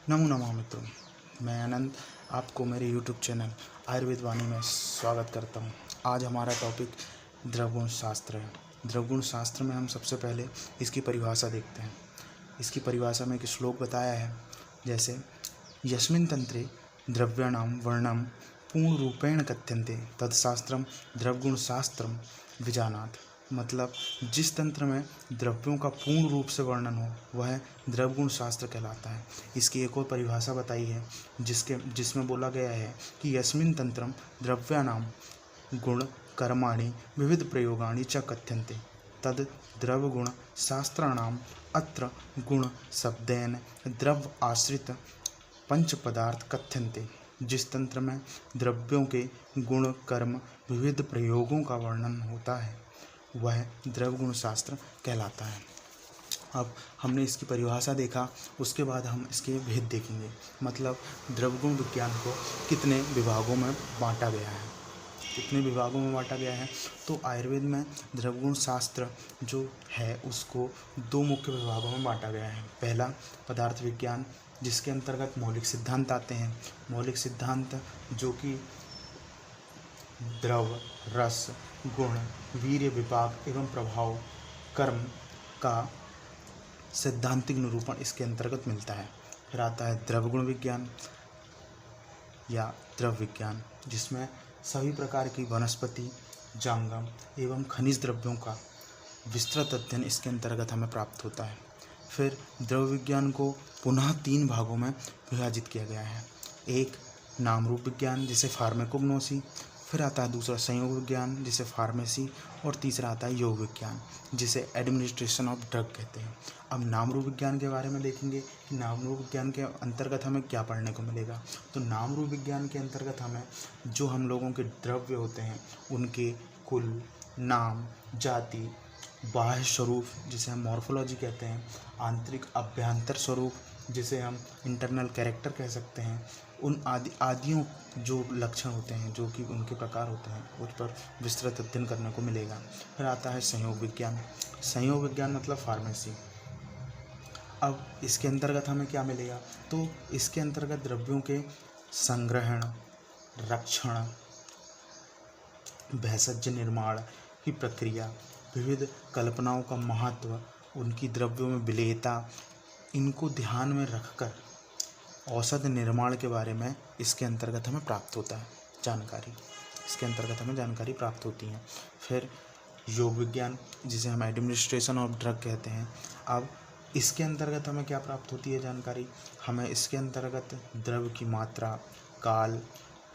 नमो नमः मित्रों, मैं आनंद आपको मेरे यूट्यूब चैनल आयुर्वेद वाणी में स्वागत करता हूँ। आज हमारा टॉपिक द्रवगुण शास्त्र है। द्रवगुण शास्त्र में हम सबसे पहले इसकी परिभाषा देखते हैं। इसकी परिभाषा में एक श्लोक बताया है, जैसे यस्मिन् तंत्रे द्रव्याणां वर्णनं पूर्ण रूपेण कथ्यन्ते तत्शास्त्रम द्रवगुण शास्त्रम विजानात्। मतलब जिस तंत्र में द्रव्यों का पूर्ण रूप से वर्णन हो वह द्रवगुण शास्त्र कहलाता है। इसकी एक और परिभाषा बताई है जिसमें बोला गया है कि यस्मिन् तंत्रम द्रव्याणां गुण कर्माणि विविध प्रयोगाणि च कथ्यन्ते तद द्रवगुण शास्त्राणाम अत्र गुण शब्देन द्रव्य आश्रित पंच पदार्थ कथ्यन्ते। जिस तंत्र में द्रव्यों के गुण कर्म विविध प्रयोगों का वर्णन होता है वह द्रवगुण शास्त्र कहलाता है। अब हमने इसकी परिभाषा देखा, उसके बाद हम इसके भेद देखेंगे। मतलब द्रवगुण विज्ञान को कितने विभागों में बांटा गया है। तो आयुर्वेद में द्रवगुण शास्त्र जो है उसको दो मुख्य विभागों में बांटा गया है। पहला पदार्थ विज्ञान, जिसके अंतर्गत मौलिक सिद्धांत आते हैं। मौलिक सिद्धांत जो कि द्रव, रस, गुण, वीर्य, विपाक एवं प्रभाव, कर्म का सैद्धांतिक निरूपण इसके अंतर्गत मिलता है। फिर आता है द्रवगुण विज्ञान या द्रव विज्ञान, जिसमें सभी प्रकार की वनस्पति, जंगम एवं खनिज द्रव्यों का विस्तृत अध्ययन इसके अंतर्गत हमें प्राप्त होता है। फिर द्रव विज्ञान को पुनः 3 भागों में विभाजित किया गया है। एक नाम रूप विज्ञान जिसे फार्मेकोग्नोसी, फिर आता है दूसरा संयोग विज्ञान जिसे फार्मेसी, और तीसरा आता है योग विज्ञान जिसे एडमिनिस्ट्रेशन ऑफ ड्रग कहते हैं। अब नाम रूप विज्ञान के बारे में देखेंगे कि नाम रूप विज्ञान के अंतर्गत हमें क्या पढ़ने को मिलेगा। तो नाम रूप विज्ञान के अंतर्गत हमें जो हम लोगों के द्रव्य होते हैं उनके कुल, नाम, जाति, बाह्य स्वरूप जिसे हम मॉर्फोलॉजी कहते हैं, आंतरिक अभ्यंतर स्वरूप जिसे हम इंटरनल कैरेक्टर कह सकते हैं, उन आदियों जो लक्षण होते हैं, जो कि उनके प्रकार होते हैं, उस पर विस्तृत अध्ययन करने को मिलेगा। फिर आता है संयोग विज्ञान। संयोग विज्ञान मतलब फार्मेसी। अब इसके अंतर्गत हमें क्या मिलेगा, तो इसके अंतर्गत द्रव्यों के संग्रहण, रक्षण, भेषज निर्माण की प्रक्रिया, विविध कल्पनाओं का महत्व, उनकी द्रव्यों में विलेयता, इनको ध्यान में रखकर औषध निर्माण के बारे में इसके अंतर्गत हमें प्राप्त होता है जानकारी। इसके अंतर्गत हमें जानकारी प्राप्त होती है। फिर योग विज्ञान जिसे हम एडमिनिस्ट्रेशन ऑफ ड्रग कहते हैं। अब इसके अंतर्गत हमें क्या प्राप्त होती है जानकारी, हमें इसके अंतर्गत द्रव्य की मात्रा, काल,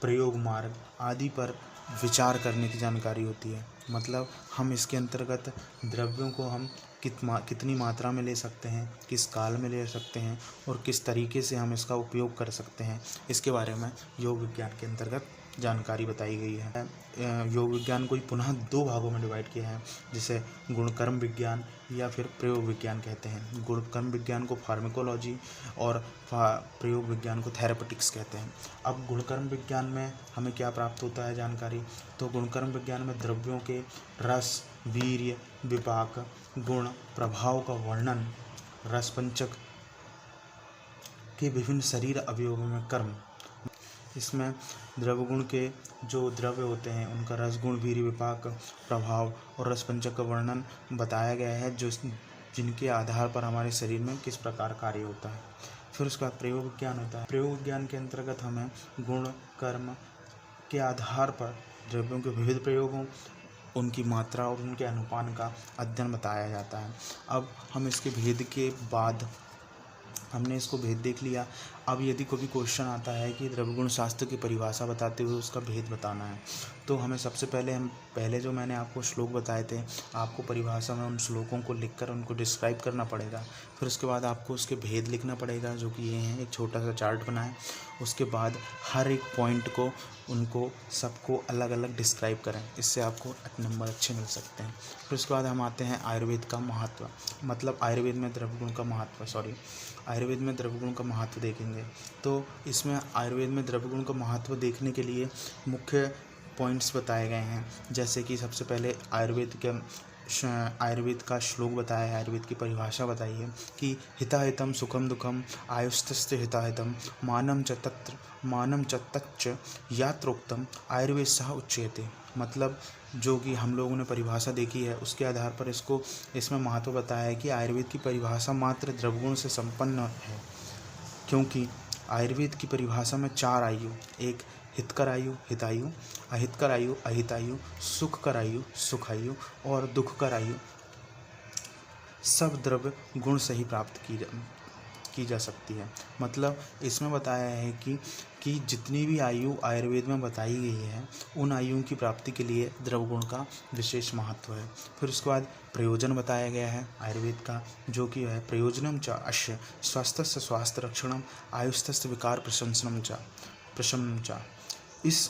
प्रयोग मार्ग आदि पर विचार करने की जानकारी होती है। मतलब हम इसके अंतर्गत द्रव्यों को हम कितनी मात्रा में ले सकते हैं, किस काल में ले सकते हैं और किस तरीके से हम इसका उपयोग कर सकते हैं, इसके बारे में योग विज्ञान के अंतर्गत जानकारी बताई गई है। योग विज्ञान को पुनः 2 भागों में डिवाइड किया है, जिसे गुणकर्म विज्ञान या फिर प्रयोग विज्ञान कहते हैं। गुणकर्म विज्ञान को फार्मेकोलॉजी और प्रयोग विज्ञान को थेरेपेटिक्स कहते हैं। अब गुणकर्म विज्ञान में हमें क्या प्राप्त होता है जानकारी, तो गुणकर्म विज्ञान में द्रव्यों के रस, वीर्य, विपाक, गुण, प्रभाव का वर्णन, रसपंचक के विभिन्न शरीर अवयवों में कर्म, इसमें द्रवगुण के जो द्रव्य होते हैं उनका रसगुण, वीर्य, विपाक, प्रभाव और रसपंचक का वर्णन बताया गया है, जो जिनके आधार पर हमारे शरीर में किस प्रकार कार्य होता है। फिर उसका प्रयोग विज्ञान होता है। प्रयोग विज्ञान के अंतर्गत हमें गुण, कर्म के आधार पर द्रव्यों के विविध प्रयोगों, उनकी मात्रा और उनके अनुपान का अध्ययन बताया जाता है। अब हम इसके भेद के बाद हमने इसको भेद देख लिया। अब यदि कोई क्वेश्चन आता है कि द्रव्यगुण शास्त्र की परिभाषा बताते हुए उसका भेद बताना है, तो हमें सबसे पहले जो मैंने आपको श्लोक बताए थे, आपको परिभाषा में उन श्लोकों को लिखकर उनको डिस्क्राइब करना पड़ेगा। फिर उसके बाद आपको उसके भेद लिखना पड़ेगा, जो कि ये हैं। एक छोटा सा चार्ट बनाएं, उसके बाद हर एक पॉइंट को उनको सबको अलग अलग डिस्क्राइब करें, इससे आपको नंबर अच्छे मिल सकते हैं। फिर उसके बाद हम आते हैं आयुर्वेद का महत्व, मतलब आयुर्वेद में द्रव्यगुण का महत्व देखेंगे। तो इसमें आयुर्वेद में द्रव्यगुण का महत्व देखने के लिए मुख्य पॉइंट्स बताए गए हैं, जैसे कि सबसे पहले आयुर्वेद के आयुर्वेद का श्लोक बताया है, आयुर्वेद की परिभाषा बताई है कि हिताहितम सुखम दुखम आयुस्तस्य हिताहितम मानम च तच्च यात्रोक्तम आयुर्वेद सह उच्यते। मतलब जो कि हम लोगों ने परिभाषा देखी है उसके आधार पर इसमें महत्व बताया है कि आयुर्वेद की परिभाषा मात्र द्रवगुण से संपन्न है, क्योंकि आयुर्वेद की परिभाषा में 4 आयु, एक हितकर आयु हितायु, अहितकर आयु अहितायु, सुखकर आयु सुखायु और दुखकर आयु सब द्रव्य गुण से ही प्राप्त की जा सकती है। मतलब इसमें बताया है कि जितनी भी आयु आयुर्वेद में बताई गई है उन आयुओं की प्राप्ति के लिए द्रवगुण का विशेष महत्व है। फिर उसके बाद प्रयोजन बताया गया है आयुर्वेद का, जो कि है प्रयोजनम च अश्य स्वास्थ्य स्वास्थ्य रक्षणम आयुस्तस्य विकार प्रशमनम च। इस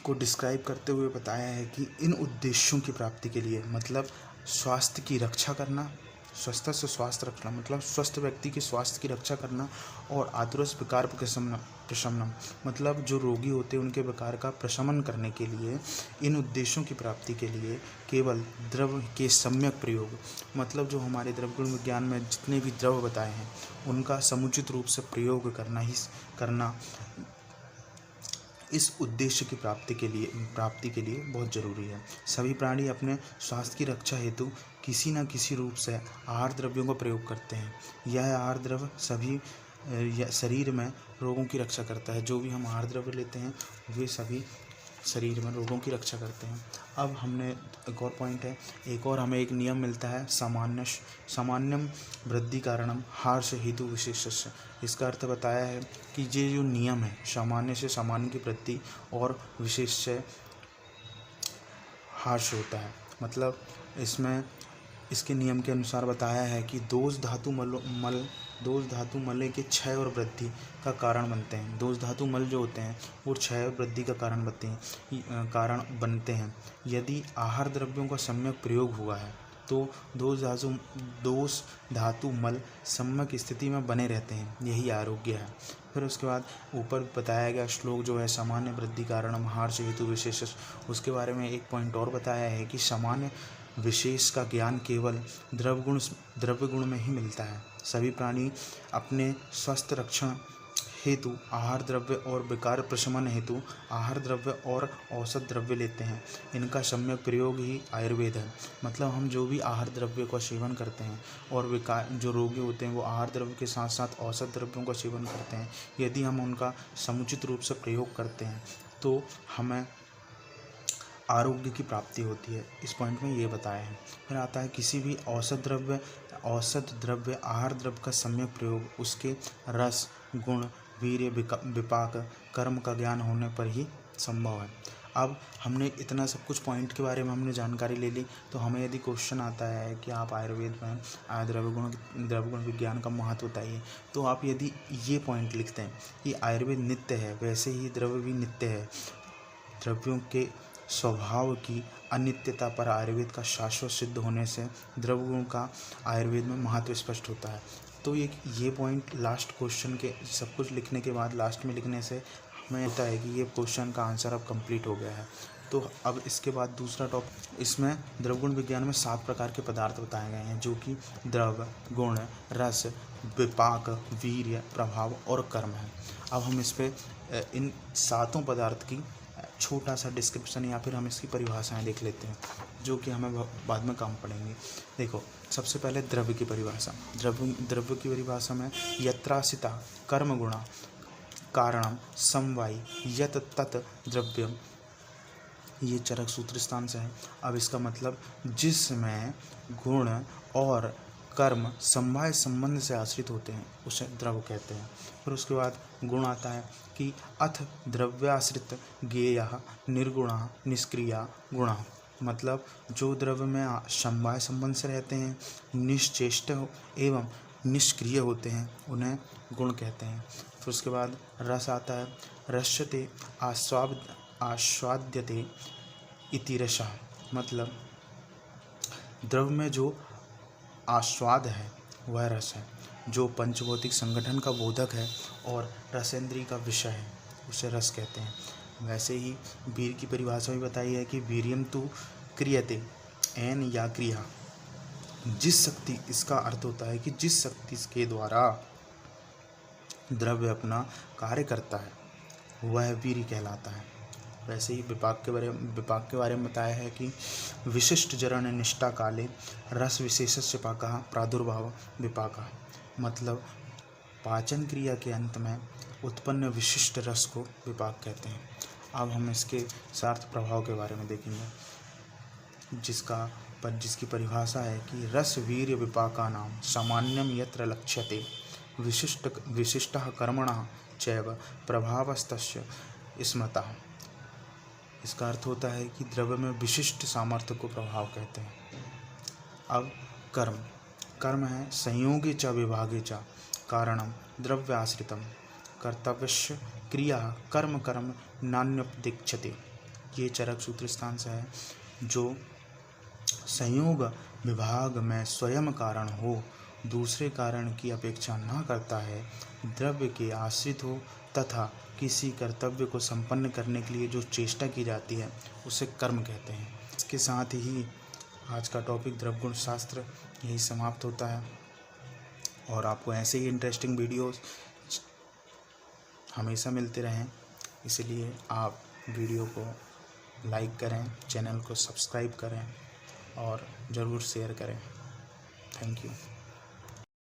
को डिस्क्राइब करते हुए बताया है कि इन उद्देश्यों की प्राप्ति के लिए, मतलब स्वास्थ्य की रक्षा करना, स्वस्थ से स्वास्थ्य रखना मतलब स्वस्थ व्यक्ति के स्वास्थ्य की रक्षा करना, और आतुरस विकार प्रशमनम मतलब जो रोगी होते हैं उनके विकार का प्रशमन करने के लिए, इन उद्देश्यों की प्राप्ति के लिए केवल द्रव के सम्यक प्रयोग, मतलब जो हमारे द्रवगुण विज्ञान में जितने भी द्रव बताए हैं उनका समुचित रूप से प्रयोग करना इस उद्देश्य की प्राप्ति के लिए बहुत जरूरी है। सभी प्राणी अपने स्वास्थ्य की रक्षा हेतु किसी न किसी रूप से आहार द्रव्यों का प्रयोग करते हैं। यह आहार द्रव्य सभी शरीर में रोगों की रक्षा करता है। जो भी हम आहार द्रव्य लेते हैं वे सभी शरीर में रोगों की रक्षा करते हैं। अब हमने एक और पॉइंट है, एक और हमें एक नियम मिलता है सामान्यम वृद्धि कारणम हार्ष हेतु विशेषस्य। इसका अर्थ बताया है कि ये जो नियम है सामान्य से सामान्य की वृद्धि और विशेष से हार्ष होता है। मतलब इसमें इसके नियम के अनुसार बताया है कि दोष धातु मल के क्षय और वृद्धि का कारण बनते हैं। दोष धातु मल जो होते हैं वो क्षय और वृद्धि का कारण बनते हैं। यदि आहार द्रव्यों का सम्यक प्रयोग हुआ है तो दोष धातु मल सम्यक स्थिति में बने रहते हैं, यही आरोग्य है। फिर उसके बाद ऊपर बताया गया श्लोक जो है सामान्य वृद्धि कारणम हार्ष हेतु विशेष, उसके बारे में एक पॉइंट और बताया है कि सामान्य विशेष का ज्ञान केवल द्रव्य गुण में ही मिलता है। सभी प्राणी अपने स्वस्थ रक्षण हेतु आहार द्रव्य और विकार प्रशमन हेतु आहार द्रव्य और औषध द्रव्य लेते हैं। इनका सम्यक प्रयोग ही आयुर्वेद है। मतलब हम जो भी आहार द्रव्य का सेवन करते हैं और विकार जो रोगी होते हैं वो आहार द्रव्य के साथ साथ औषध द्रव्यों का सेवन करते हैं। यदि हम उनका समुचित रूप से प्रयोग करते हैं तो हमें आरोग्य की प्राप्ति होती है। इस पॉइंट में ये बताया है। फिर आता है किसी भी औषध द्रव्य आहार द्रव्य का सम्यक प्रयोग उसके रस गुण वीर्य विपाक कर्म का ज्ञान होने पर ही संभव है। अब हमने इतना सब कुछ पॉइंट के बारे में हमने जानकारी ले ली, तो हमें यदि क्वेश्चन आता है कि आप आयुर्वेद में द्रव्यगुण विज्ञान का महत्व बताइए, तो आप यदि ये पॉइंट लिखते हैं कि आयुर्वेद नित्य है, वैसे ही द्रव्य भी नित्य है। द्रव्यों के स्वभाव की अनित्यता पर आयुर्वेद का शाश्वत सिद्ध होने से द्रव्यगुण का आयुर्वेद में महत्व स्पष्ट होता है। तो ये पॉइंट लास्ट क्वेश्चन के सब कुछ लिखने के बाद लास्ट में लिखने से हमें लगता है कि ये क्वेश्चन का आंसर अब कंप्लीट हो गया है। तो अब इसके बाद दूसरा टॉपिक, इसमें द्रवगुण विज्ञान में 7 प्रकार के पदार्थ बताए गए हैं, जो कि द्रव गुण रस विपाक वीर्य प्रभाव और कर्म है। अब हम इस पे इन 7 पदार्थ की छोटा सा डिस्क्रिप्शन या फिर हम इसकी परिभाषाएं देख लेते हैं, जो कि हमें बाद में काम पड़ेंगे। देखो, सबसे पहले द्रव्य की परिभाषा। द्रव्य की परिभाषा में यत्रासिता कर्म गुणा कारणम समवायी यत तत् द्रव्यम, ये चरक सूत्र स्थान से है। अब इसका मतलब जिसमें गुण और कर्म समवाय संबंध से आश्रित होते हैं उसे द्रव्य कहते हैं। फिर उसके बाद गुण आता है कि अथ द्रव्याश्रित ज्ञेय निर्गुणा निष्क्रिया गुणा, मतलब जो द्रव्य में समवाय संबंध से रहते हैं, निश्चेष्ट एवं निष्क्रिय होते हैं, उन्हें गुण कहते हैं। फिर उसके बाद रस आता है, रस्यते आस्वाद्यते इति रसः, मतलब द्रव्य में जो आस्वाद है वह रस है, जो पंचभौतिक संगठन का बोधक है और रसेंद्री का विषय है, उसे रस कहते हैं। वैसे ही वीर की परिभाषा भी बताई है कि वीर्यम तु क्रियते एन या क्रिया, जिस शक्ति, इसका अर्थ होता है कि जिस शक्ति के द्वारा द्रव्य अपना कार्य करता है वह वीर्य कहलाता है। वैसे ही विपाक के बारे में बताया है कि विशिष्ट जरण निष्ठा काले रस विशेषस्य पाकः प्रादुर्भाव विपाकः, मतलब पाचन क्रिया के अंत में उत्पन्न विशिष्ट रस को विपाक कहते हैं। अब हम इसके सार्थ प्रभाव के बारे में देखेंगे, जिसकी परिभाषा है कि रस वीर्य विपाकानां सामान्यम यत्र लक्ष्यते विशिष्टः कर्मणः चैव प्रभावस्तस्य स्मृतः। इसका अर्थ होता है कि द्रव्य में विशिष्ट सामर्थ्य को प्रभाव कहते हैं। अब कर्म है संयोगे च विभागे च कारणम द्रव्य आश्रितम कर्तव्यस्य क्रिया कर्म नान्योपदिक्षते। ये चरक सूत्र स्थान से है। जो संयोग विभाग में स्वयं कारण हो, दूसरे कारण की अपेक्षा न करता है, द्रव्य के आश्रित हो तथा किसी कर्तव्य को संपन्न करने के लिए जो चेष्टा की जाती है उसे कर्म कहते हैं। इसके साथ ही आज का टॉपिक द्रव्य गुण शास्त्र यही समाप्त होता है। और आपको ऐसे ही इंटरेस्टिंग वीडियोस हमेशा मिलते रहें, इसलिए आप वीडियो को लाइक करें, चैनल को सब्सक्राइब करें और ज़रूर शेयर करें। Thank you.